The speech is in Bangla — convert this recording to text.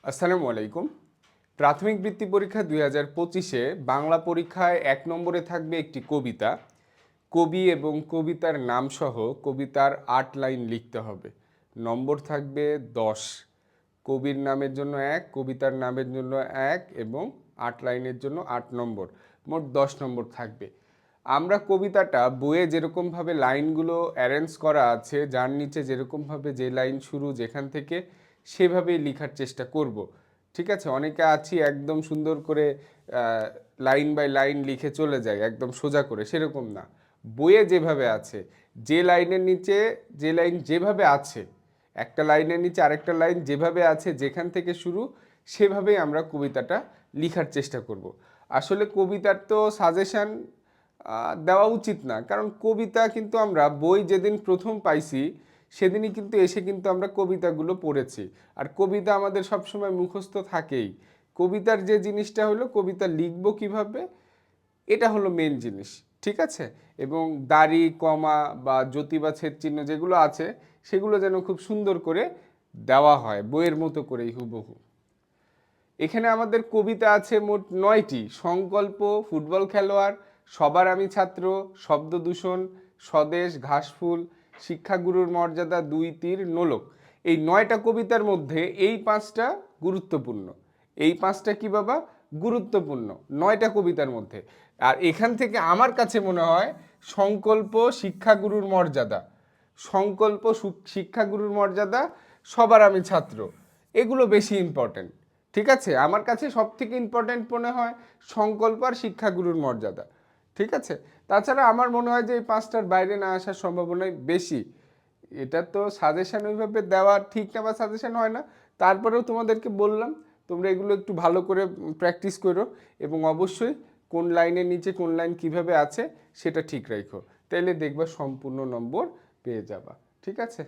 আসসালামু আলাইকুম। প্রাথমিক বৃত্তি পরীক্ষা 2025-এ বাংলা পরীক্ষায় 1 নম্বরে থাকবে একটি কবিতা। কবি এবং কবিতার নামসহ কবিতার 8 লাইন লিখতে হবে। নম্বর থাকবে 10। কবির নামের জন্য 1, কবিতার নামের জন্য 1 এবং 8 লাইনের জন্য 8 নম্বর। মোট 10 নম্বর থাকবে। আমরা কবিতাটা বইয়ে যেরকমভাবে লাইনগুলো অ্যারেঞ্জ করা আছে, যার নিচে যেরকমভাবে যে লাইন শুরু যেখান থেকে সেভাবেই লেখার চেষ্টা করব। ঠিক আছে, অনেকে আছি একদম সুন্দর করে লাইন বাই লাইন লিখে চলে যায় একদম সোজা করে, সেরকম না। বইয়ে যেভাবে আছে, যে লাইনের নিচে যে লাইন যেভাবে আছে, একটা লাইনের নিচে আরেকটা লাইন যেভাবে আছে যেখান থেকে শুরু সেভাবেই আমরা কবিতাটা লেখার চেষ্টা করব। আসলে কবিতার তো সাজেশান দেওয়া উচিত না, কারণ কবিতা কিন্তু আমরা বই যেদিন প্রথম পাইছি সেদিনই কিন্তু এসে কিন্তু আমরা কবিতাগুলো পড়েছি। আর কবিতা আমাদের সবসময় মুখস্থ থাকেই। কবিতার যে জিনিসটা হলো কবিতা লিখবো কিভাবে, এটা হলো মেন জিনিস। ঠিক আছে, এবং দাড়ি কমা বা জ্যোতি বা ছেদ চিহ্ন যেগুলো আছে সেগুলো যেন খুব সুন্দর করে দেওয়া হয়, বইয়ের মতো করেই হুবহু। এখানে আমাদের কবিতা আছে মোট 9টি। সংকল্প, ফুটবল খেলোয়াড়, সবার আমি ছাত্র, শব্দ দূষণ, স্বদেশ, ঘাসফুল, শিক্ষাগুরুর মর্যাদা, দুই তীর, নোলক। এই 9টা কবিতার মধ্যে এই 5টা গুরুত্বপূর্ণ। এই 5টা কি বাবা? গুরুত্বপূর্ণ 9টা কবিতার মধ্যে। আর এখান থেকে আমার কাছে মনে হয় সংকল্প, শিক্ষাগুরুর মর্যাদা, সংকল্প, শিক্ষাগুরুর মর্যাদা, সবার আমি ছাত্র, এগুলো বেশি ইম্পর্টেন্ট। ঠিক আছে, আমার কাছে সব থেকে ইম্পর্টেন্ট মনে হয় সংকল্প আর শিক্ষাগুরুর মর্যাদা। ঠিক আছে, তাছাড়া আমার মনে হয় যে এই 5টার বাইরে না আসার সম্ভাবনাই বেশি। এটা তো সাজেশন ওইভাবে দেওয়া ঠিক না বা সাজেশন হয় না, তারপরেও তোমাদেরকে বললাম তোমরা এগুলো একটু ভালো করে প্র্যাকটিস করো এবং অবশ্যই কোন লাইনের নিচে কোন লাইন কিভাবে আছে সেটা ঠিক রাখো, তাইলে দেখবা সম্পূর্ণ নম্বর পেয়ে যাবা। ঠিক আছে।